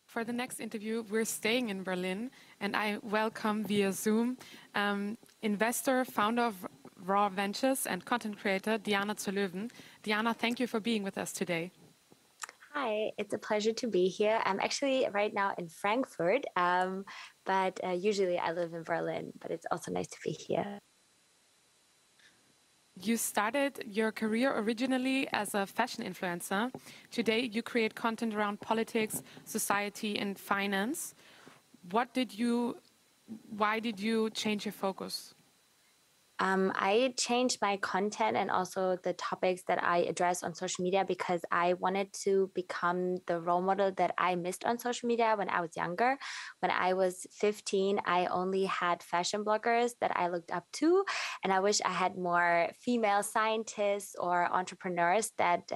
For the next interview, we're staying in Berlin, and I welcome via Zoom investor, founder of Raw Ventures, and content creator Diana zur Löwen. Diana, thank you for being with us today. Hi, it's a pleasure to be here. I'm actually right now in Frankfurt, but usually I live in Berlin, but it's also nice to be here. You started your career originally as a fashion influencer. Today, you create content around politics, society, and finance. Why did you change your focus? I changed my content and also the topics that I address on social media because I wanted to become the role model that I missed on social media when I was younger. When I was 15, I only had fashion bloggers that I looked up to. And I wish I had more female scientists or entrepreneurs that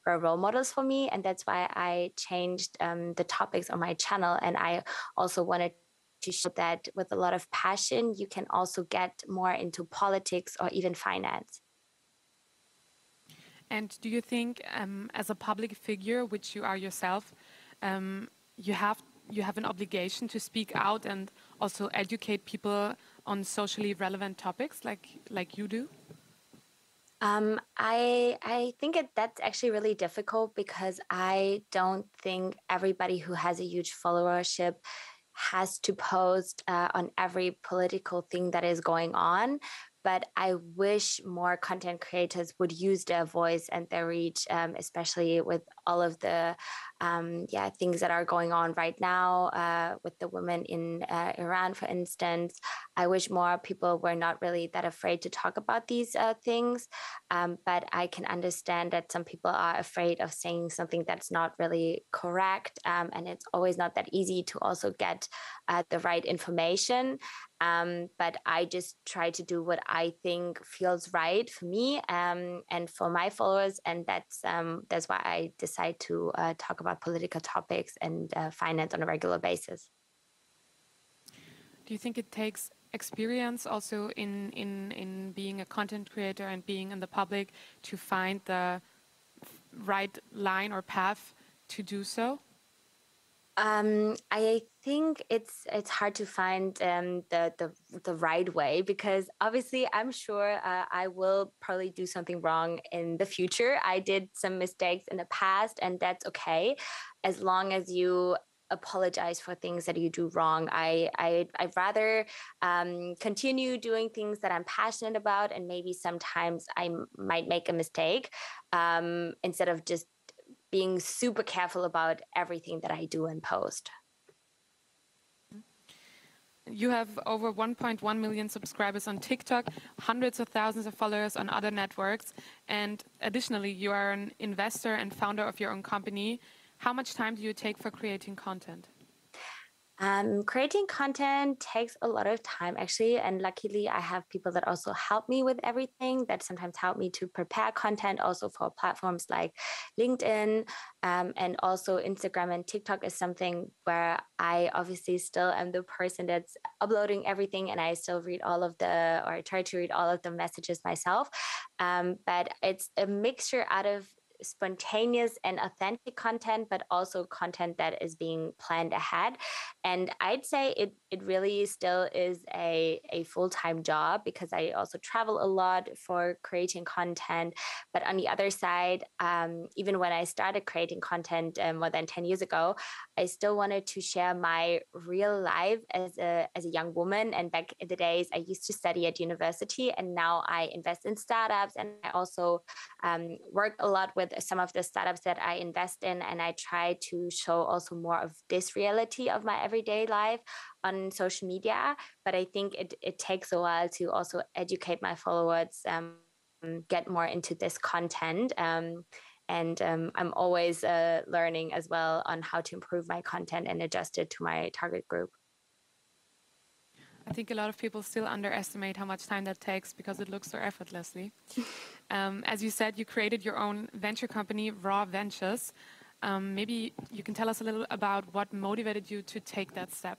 were role models for me. And that's why I changed the topics on my channel. And I also wanted to show that with a lot of passion, you can also get more into politics or even finance. And do you think, as a public figure, which you are yourself, you have an obligation to speak out and also educate people on socially relevant topics, like you do? I think that's actually really difficult because I don't think everybody who has a huge followership has to post on every political thing that is going on. But I wish more content creators would use their voice and their reach, especially with all of the things that are going on right now with the women in Iran, for instance. I wish more people were not really that afraid to talk about these things. But I can understand that some people are afraid of saying something that's not really correct. And it's always not that easy to also get the right information. But I just try to do what I think feels right for me and for my followers. And that's why I decide to talk about political topics and finance on a regular basis. Do you think it takes experience also in being a content creator and being in the public to find the right line or path to do so? I think it's hard to find the right way because obviously I'm sure I will probably do something wrong in the future. I did some mistakes in the past, and that's okay, as long as you apologize for things that you do wrong. I'd rather continue doing things that I'm passionate about, and maybe sometimes I might make a mistake instead of just being super careful about everything that I do and post. You have over 1.1 million subscribers on TikTok, hundreds of thousands of followers on other networks, and additionally, you are an investor and founder of your own company. How much time do you take for creating content? Creating content takes a lot of time, actually. And luckily, I have people that also help me with everything, that sometimes help me to prepare content also for platforms like LinkedIn. And also Instagram and TikTok is something where I obviously still am the person that's uploading everything. And I still read or I try to read all of the messages myself. But it's a mixture out of spontaneous and authentic content, but also content that is being planned ahead. And I'd say it really still is a full-time job because I also travel a lot for creating content. But on the other side, even when I started creating content more than 10 years ago, I still wanted to share my real life as a young woman. And back in the days, I used to study at university, and now I invest in startups, and I also work a lot with some of the startups that I invest in, and I try to show also more of this reality of my everyday life on social media. But I think it takes a while to also educate my followers, get more into this content. And I'm always learning as well on how to improve my content and adjust it to my target group. I think a lot of people still underestimate how much time that takes because it looks so effortlessly. As you said, you created your own venture company, Raw Ventures. Maybe you can tell us a little about what motivated you to take that step.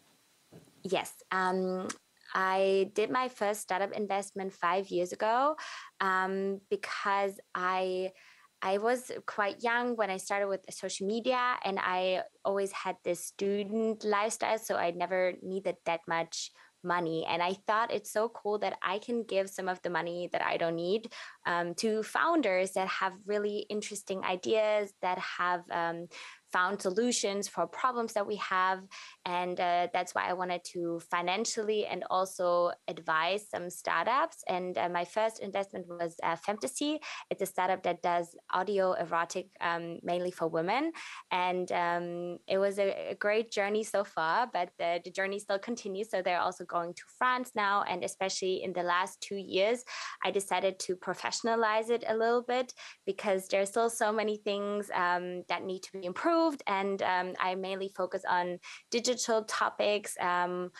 Yes. I did my first startup investment 5 years ago because I I was quite young when I started with social media, and I always had this student lifestyle, so I never needed that much money. And I thought it's so cool that I can give some of the money that I don't need to founders that have really interesting ideas, that have found solutions for problems that we have. And that's why I wanted to financially and also advise some startups. And my first investment was Femtasy. It's a startup that does audio erotic mainly for women. And it was a great journey so far, but the journey still continues. So they're also going to France now. And especially in the last 2 years, I decided to professionalize it a little bit because there's still so many things that need to be improved. And I mainly focus on digital topics and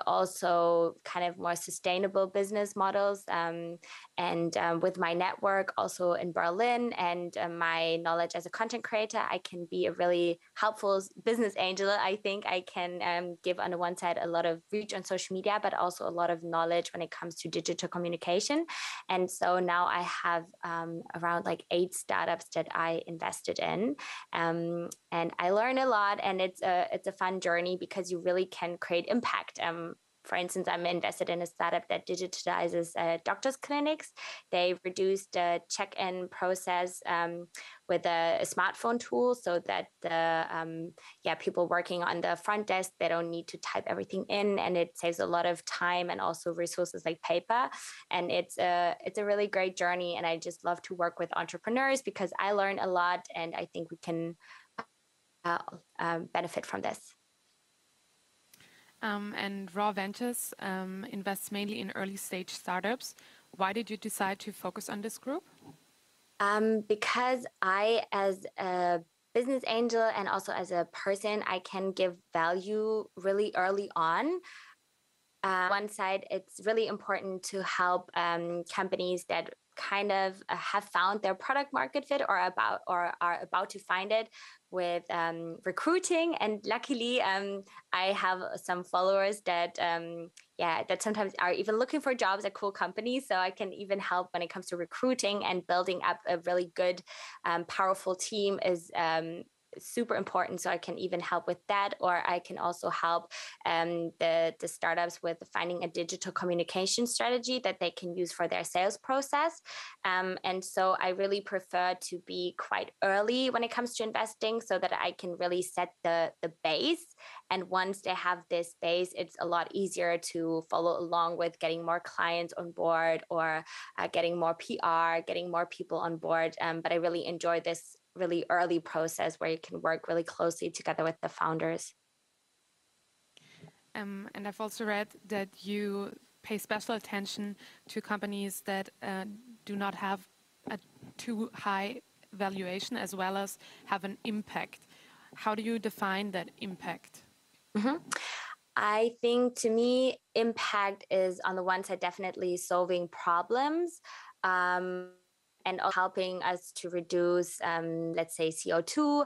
also kind of more sustainable business models. And with my network also in Berlin and my knowledge as a content creator, I can be a really helpful business angel. I think I can give on the one side a lot of reach on social media, but also a lot of knowledge when it comes to digital communication. And so now I have around like 8 startups that I invested in. And I learn a lot, and it's a fun journey because you really can create impact. For instance, I'm invested in a startup that digitizes doctors' clinics. They reduced the check-in process with a smartphone tool, so that the people working on the front desk, they don't need to type everything in, and it saves a lot of time and also resources like paper. And it's a really great journey, and I just love to work with entrepreneurs because I learn a lot, and I think we can benefit from this. And Raw Ventures invests mainly in early stage startups. Why did you decide to focus on this group? Because I, as a business angel and also as a person, I can give value really early on. One side, it's really important to help companies that kind of have found their product market fit or are about to find it with recruiting. And luckily, I have some followers that that sometimes are even looking for jobs at cool companies. So I can even help when it comes to recruiting, and building up a really good, powerful team is super important. So I can even help with that, or I can also help the startups with finding a digital communication strategy that they can use for their sales process. And so I really prefer to be quite early when it comes to investing, so that I can really set the base. And once they have this base, it's a lot easier to follow along with getting more clients on board, or getting more PR, getting more people on board. But I really enjoy this really early process where you can work really closely together with the founders. And I've also read that you pay special attention to companies that do not have a too high valuation, as well as have an impact. How do you define that impact? Mm-hmm. I think, to me, impact is, on the one side, definitely solving problems. And helping us to reduce, let's say, CO2,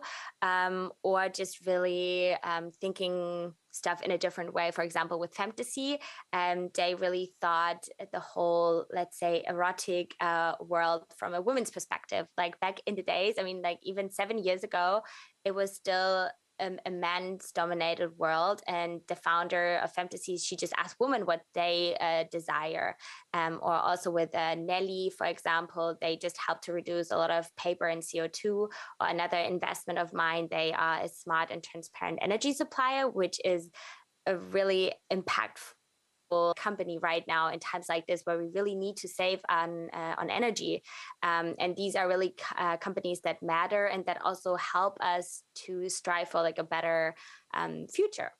or just really thinking stuff in a different way. For example, with Femtasy, they really thought the whole, let's say, erotic world from a woman's perspective. Like back in the days, I mean, like even 7 years ago, it was still a man's dominated world, and the founder of Femtasy, she just asked women what they desire. Or also with Nelly, for example, they just help to reduce a lot of paper and CO2. Or another investment of mine, they are a smart and transparent energy supplier, which is a really impactful company right now in times like this, where we really need to save on energy. And these are really companies that matter, and that also help us to strive for like a better future.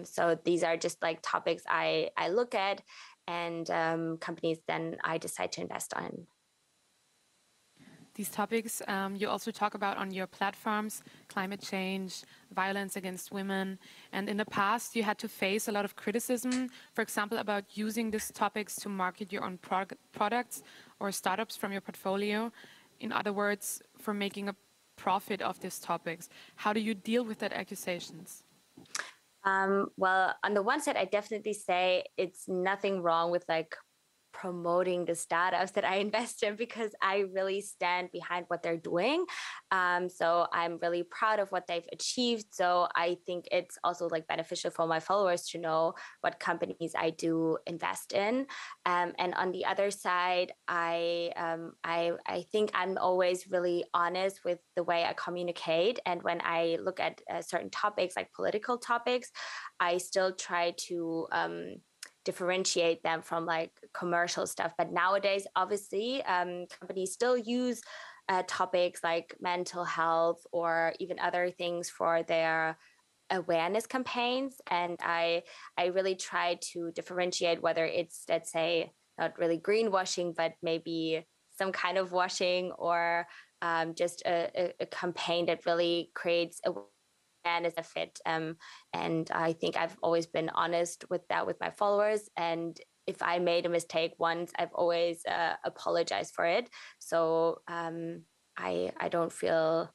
So these are just like topics I look at, and companies then I decide to invest on. These topics you also talk about on your platforms: climate change, violence against women. And in the past, you had to face a lot of criticism, for example, about using these topics to market your own products or startups from your portfolio. In other words, for making a profit of these topics. How do you deal with that accusations? Well, on the one side, I definitely say it's nothing wrong with like promoting the startups that I invest in because I really stand behind what they're doing. So I'm really proud of what they've achieved. So I think it's also like beneficial for my followers to know what companies I do invest in. And on the other side, I think I'm always really honest with the way I communicate. And when I look at certain topics like political topics, I still try to differentiate them from like commercial stuff. But nowadays, obviously, companies still use topics like mental health or even other things for their awareness campaigns. And I really try to differentiate whether it's, let's say, not really greenwashing, but maybe some kind of washing, or just a campaign that really creates awareness of it. And I think I've always been honest with that with my followers. And if I made a mistake once, I've always apologized for it. So I don't feel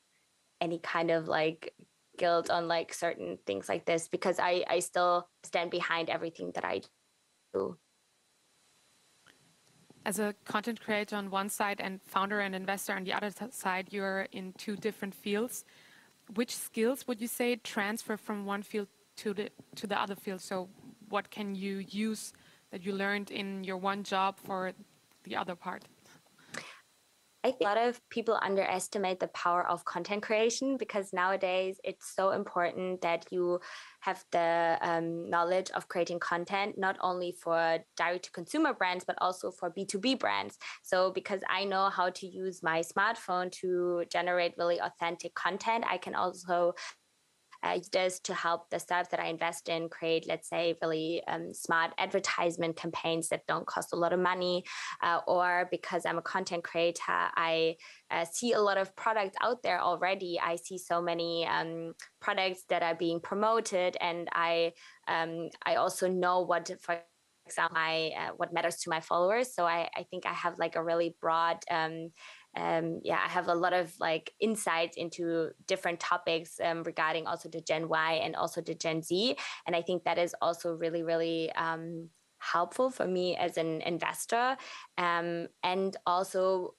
any kind of like guilt on like certain things like this, because I still stand behind everything that I do. As a content creator on one side and founder and investor on the other side, you're in two different fields. Which skills would you say transfer from one field to the other field? So what can you use that you learned in your one job for the other part? I think a lot of people underestimate the power of content creation, because nowadays it's so important that you have the knowledge of creating content, not only for direct to consumer brands, but also for B2B brands. So because I know how to use my smartphone to generate really authentic content, I can also use this to help the startups that I invest in create, let's say, really smart advertisement campaigns that don't cost a lot of money. Or because I'm a content creator, I see a lot of products out there already. I see so many products that are being promoted, and I also know what, for example, what matters to my followers. So I think I have like a really broad I have a lot of like insights into different topics regarding also the Gen Y and also the Gen Z. And I think that is also really, really helpful for me as an investor. And also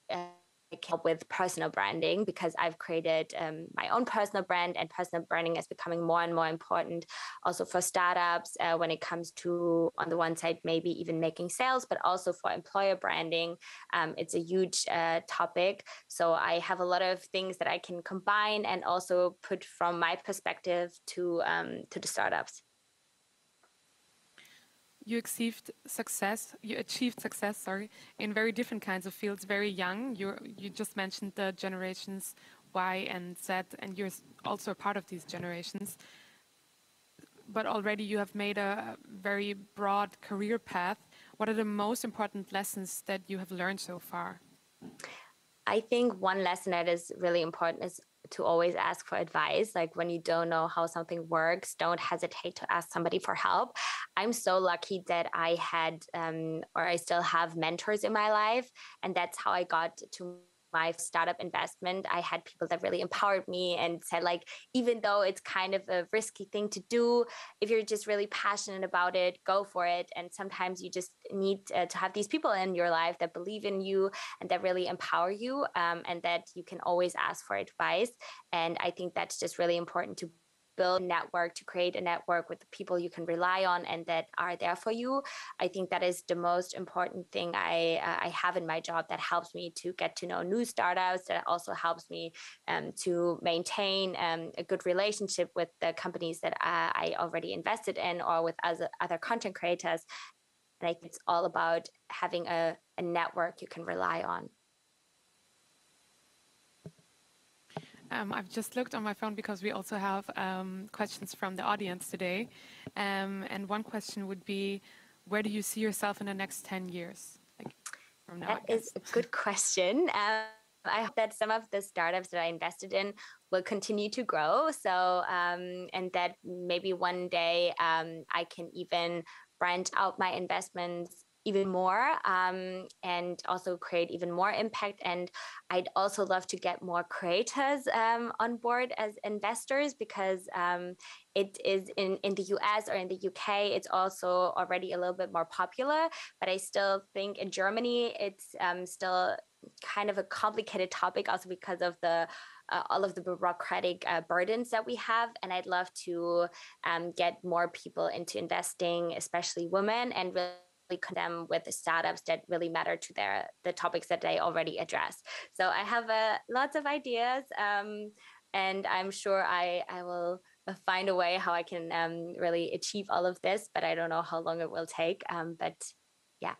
help with personal branding, because I've created my own personal brand, and personal branding is becoming more and more important also for startups when it comes to, on the one side, maybe even making sales, but also for employer branding. It's a huge topic. So I have a lot of things that I can combine and also put from my perspective to the startups. You achieved success, in very different kinds of fields, very young. You just mentioned the generations Y and Z, and you're also a part of these generations. But already you have made a very broad career path. What are the most important lessons that you have learned so far? I think one lesson that is really important is to always ask for advice. Like when you don't know how something works, don't hesitate to ask somebody for help. I'm so lucky that I had, or I still have, mentors in my life. And that's how I got to my startup investment. I had people that really empowered me and said, like, even though it's kind of a risky thing to do, if you're just really passionate about it, go for it. And sometimes you just need to have these people in your life that believe in you and that really empower you, and that you can always ask for advice. And I think that's just really important, to build a network, to create a network with the people you can rely on and that are there for you. I think that is the most important thing I have in my job, that helps me to get to know new startups, that also helps me to maintain a good relationship with the companies that I already invested in, or with other content creators. And I think it's all about having a network you can rely on. I've just looked on my phone because we also have questions from the audience today. And one question would be, where do you see yourself in the next 10 years? Like from now, that is a good question. I hope that some of the startups that I invested in will continue to grow. So, and that maybe one day I can even branch out my investments even more, and also create even more impact. And I'd also love to get more creators on board as investors, because it is in the US or in the UK, it's also already a little bit more popular. But I still think in Germany, it's still kind of a complicated topic, also because of the all of the bureaucratic burdens that we have. And I'd love to get more people into investing, especially women, and really connect them with the startups that really matter to the topics that they already address. So I have lots of ideas, and I'm sure I will find a way how I can really achieve all of this, but I don't know how long it will take. But yeah.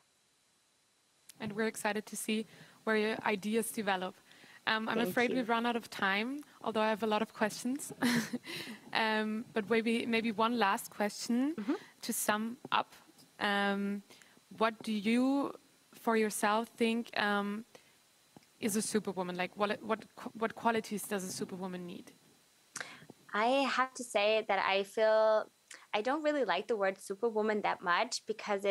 And we're excited to see where your ideas develop. I'm afraid we've run out of time, although I have a lot of questions. But maybe one last question to sum up. What do you, for yourself, think is a superwoman? Like, what qualities does a superwoman need? I have to say that I feel I don't really like the word superwoman that much, because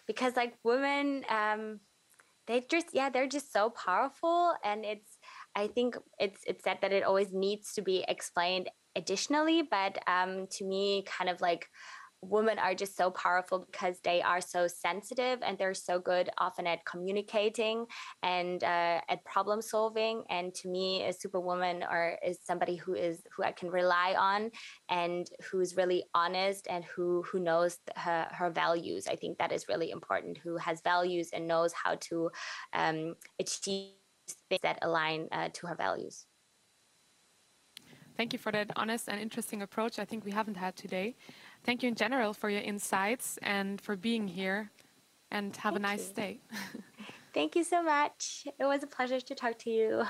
because like women, they're just so powerful, and I think it's said that it always needs to be explained additionally, but to me, kind of like, women are just so powerful because they are so sensitive, and they're so good often at communicating and at problem solving. And to me, a superwoman is somebody who I can rely on, and who's really honest, and who knows her values. I think that is really important, who has values and knows how to achieve things that align to her values. Thank you for that honest and interesting approach I think we haven't had today. Thank you in general for your insights and for being here, and have a nice day. Thank you so much. It was a pleasure to talk to you.